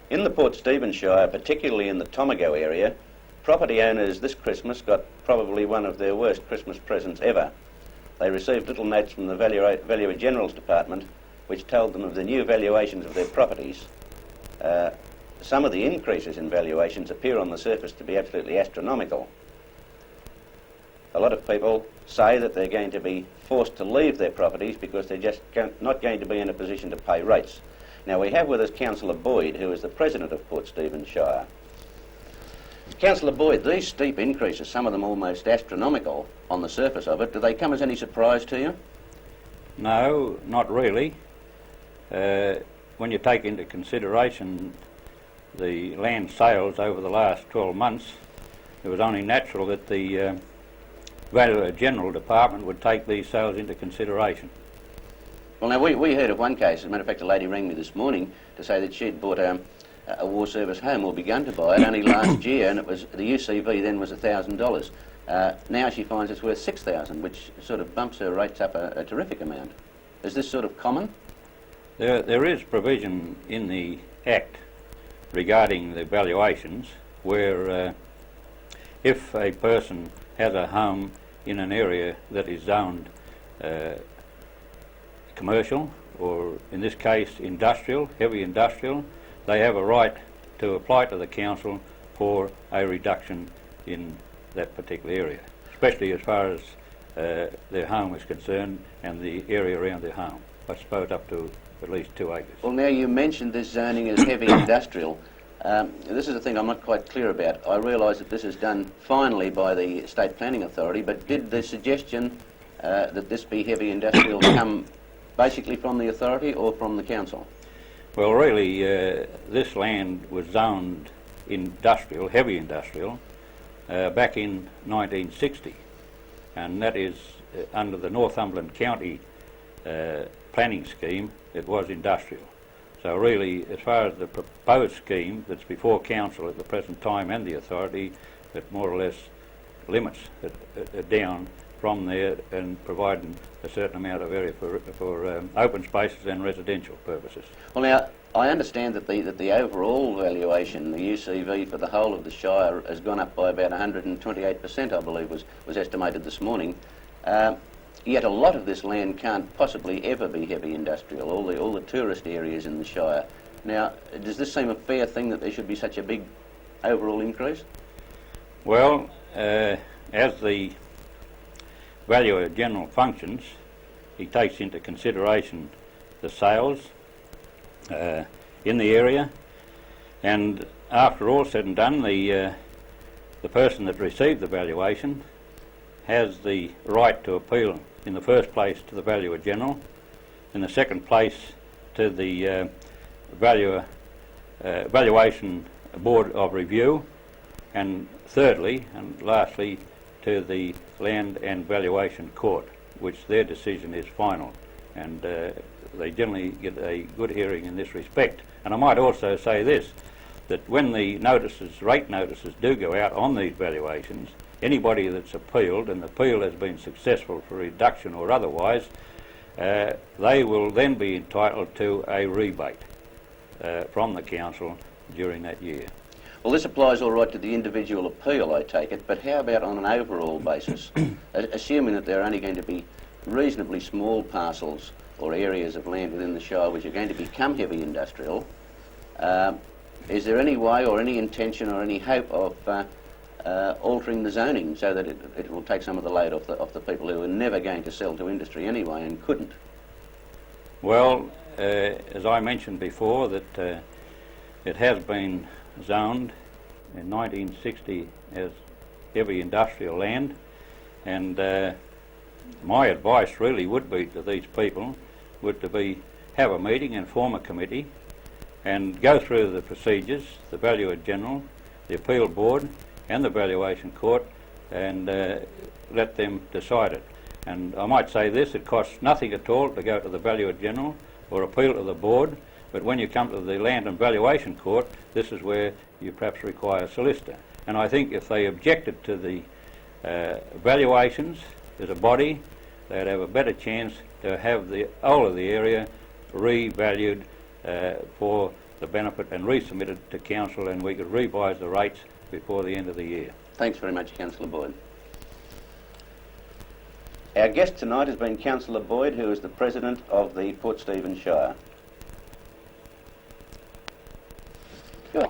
In the Port Stephens Shire, particularly in the Tomago area, property owners this Christmas got probably one of their worst Christmas presents ever. They received little notes from the Valuer General's Department which told them of the new valuations of their properties. Some of the increases in valuations appear on the surface to be absolutely astronomical. A lot of people say that they're going to be forced to leave their properties because they're just not going to be in a position to pay rates. Now, we have with us Councillor Boyd, who is the President of Port Stephens Shire. Councillor Boyd, these steep increases, some of them almost astronomical on the surface of it, do they come as any surprise to you? No, not really. When you take into consideration the land sales over the last 12 months, it was only natural that the Valuer General Department would take these sales into consideration. Well, now, we heard of one case. As a matter of fact, a lady rang me this morning to say that she'd bought a war service home, or begun to buy it, only last year, and it was the UCV then was $1,000. Now she finds it's worth $6,000, which sort of bumps her rates up a terrific amount. Is this sort of common? There is provision in the Act regarding the valuations where if a person has a home in an area that is zoned commercial, or in this case industrial, heavy industrial, they have a right to apply to the council for a reduction in that particular area, especially as far as their home is concerned and the area around their home. I suppose up to at least 2 acres. Well, now you mentioned this zoning as heavy industrial. This is the thing I'm not quite clear about. I realise that this is done finally by the State Planning Authority, but did the suggestion that this be heavy industrial come basically from the authority or from the council? Well, really, this land was zoned industrial, heavy industrial, back in 1960, and that is under the Northumberland County planning scheme. It was industrial. So really, as far as the proposed scheme that's before council at the present time and the authority, it more or less limits it down from there and providing a certain amount of area for open spaces and residential purposes. Well, now, I understand that the overall valuation, the UCV for the whole of the Shire, has gone up by about 128%, I believe was estimated this morning. Yet a lot of this land can't possibly ever be heavy industrial, all the tourist areas in the Shire. Now, does this seem a fair thing that there should be such a big overall increase? Well, as the Valuer General functions, he takes into consideration the sales in the area, and after all said and done, the person that received the valuation has the right to appeal in the first place to the Valuer General, in the second place to the Valuation Board of Review, and thirdly and lastly to the Land and Valuation Court, which their decision is final, and they generally get a good hearing in this respect. And I might also say this, that when the rate notices do go out on these valuations, anybody that's appealed, and the appeal has been successful for reduction or otherwise, they will then be entitled to a rebate from the council during that year. Well, this applies all right to the individual appeal, I take it, but how about on an overall basis? Assuming that there are only going to be reasonably small parcels or areas of land within the Shire which are going to become heavy industrial, is there any way or any intention or any hope of altering the zoning so that it will take some of the load off the people who are never going to sell to industry anyway and couldn't? Well, as I mentioned before, that it has been zoned in 1960 as heavy industrial land, and my advice really would be to these people would to be have a meeting and form a committee and go through the procedures, the Valuer General, the Appeal Board and the Valuation Court, and let them decide it. And I might say this, it costs nothing at all to go to the Valuer General or appeal to the board, but when you come to the Land and Valuation Court, this is where you perhaps require a solicitor. And I think if they objected to the valuations as a body, they'd have a better chance to have the whole of the area revalued for the benefit and resubmit it to Council, and we could revise the rates before the end of the year. Thanks very much, Councillor Boyd. Our guest tonight has been Councillor Boyd, who is the President of the Port Stephens Shire. Good.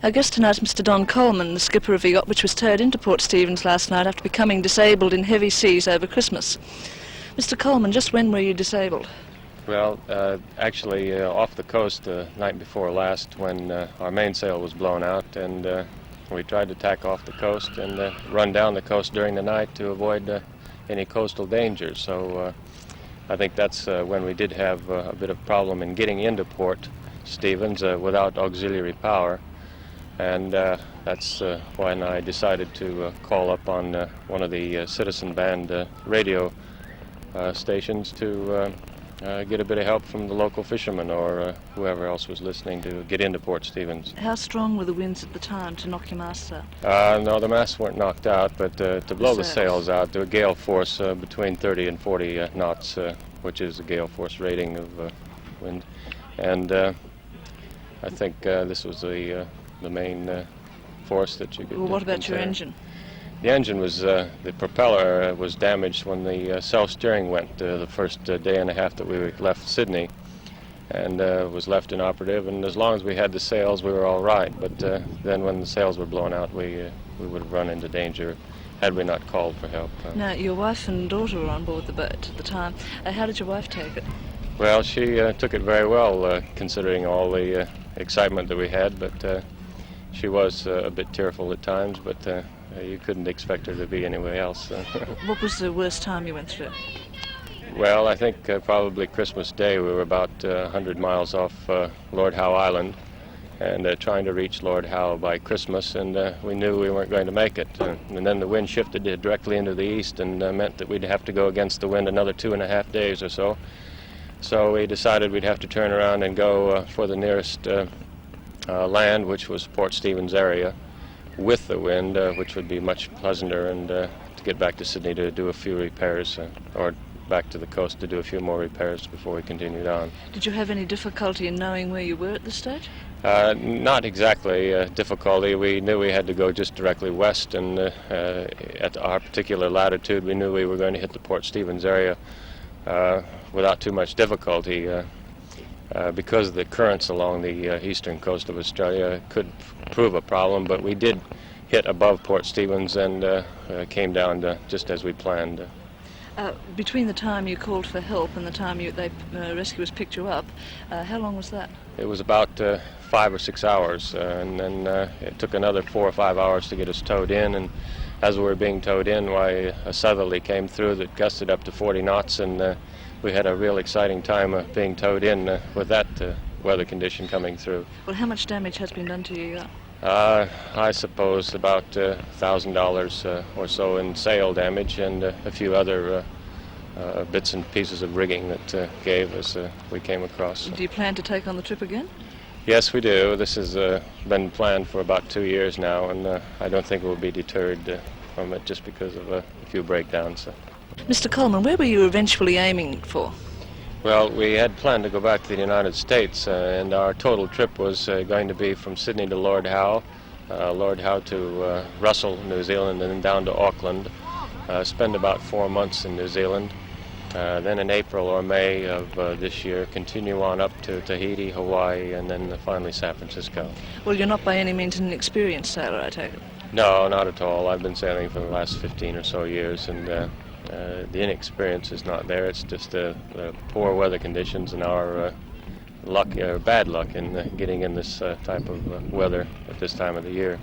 Our guest tonight is Mr. Don Coleman, the skipper of a yacht which was towed into Port Stephens last night after becoming disabled in heavy seas over Christmas. Mr. Coleman, just when were you disabled? Well, actually off the coast the night before last when our mainsail was blown out, and we tried to tack off the coast and run down the coast during the night to avoid any coastal danger. So I think that's when we did have a bit of problem in getting into Port Stevens without auxiliary power. And that's when I decided to call up on one of the citizen band radio stations to get a bit of help from the local fishermen or whoever else was listening to get into Port Stevens. How strong were the winds at the time to knock your masts out? No, the masts weren't knocked out, but to blow the sails out, to a gale force between 30 and 40 knots, which is a gale force rating of wind. And I think this was the main force that you could Well, what about your consider. engine? The engine was, the propeller was damaged when the self-steering went the first day and a half that we left Sydney, and was left inoperative, and as long as we had the sails we were all right, but then when the sails were blown out we would have run into danger had we not called for help. Now, your wife and daughter were on board the boat at the time. How did your wife take it? Well, she took it very well considering all the excitement that we had, but she was a bit tearful at times, but you couldn't expect her to be anywhere else. What was the worst time you went through? Well, I think probably Christmas Day. We were about 100 miles off Lord Howe Island and trying to reach Lord Howe by Christmas, and we knew we weren't going to make it. And then the wind shifted directly into the east and meant that we'd have to go against the wind another 2.5 days or so. So we decided we'd have to turn around and go for the nearest land, which was Port Stevens area, with the wind, which would be much pleasanter, and to get back to Sydney to do a few repairs, or back to the coast to do a few more repairs before we continued on. Did you have any difficulty in knowing where you were at this stage? Not exactly difficulty. We knew we had to go just directly west, and at our particular latitude we knew we were going to hit the Port Stevens area without too much difficulty. Because of the currents along the eastern coast of Australia could prove a problem, but we did hit above Port Stevens and came down just as we planned. Between the time you called for help and the time rescuers picked you up, how long was that? It was about 5 or 6 hours, and then it took another 4 or 5 hours to get us towed in, and as we were being towed in, a southerly came through that gusted up to 40 knots, and we had a real exciting time being towed in with that weather condition coming through. Well, how much damage has been done to your yacht? I suppose about $1,000 or so in sail damage, and a few other bits and pieces of rigging that gave as we came across. Do you plan to take on the trip again? Yes, we do. This has been planned for about 2 years now, and I don't think we'll be deterred from it just because of a few breakdowns. Mr. Coleman, where were you eventually aiming for? Well, we had planned to go back to the United States, and our total trip was going to be from Sydney to Lord Howe to Russell, New Zealand, and then down to Auckland. Spend about 4 months in New Zealand. Then in April or May of this year, continue on up to Tahiti, Hawaii, and then finally San Francisco. Well, you're not by any means an experienced sailor, I take it. No, not at all. I've been sailing for the last 15 or so years, and the inexperience is not there. It's just the poor weather conditions and our luck or bad luck in getting in this type of weather at this time of the year.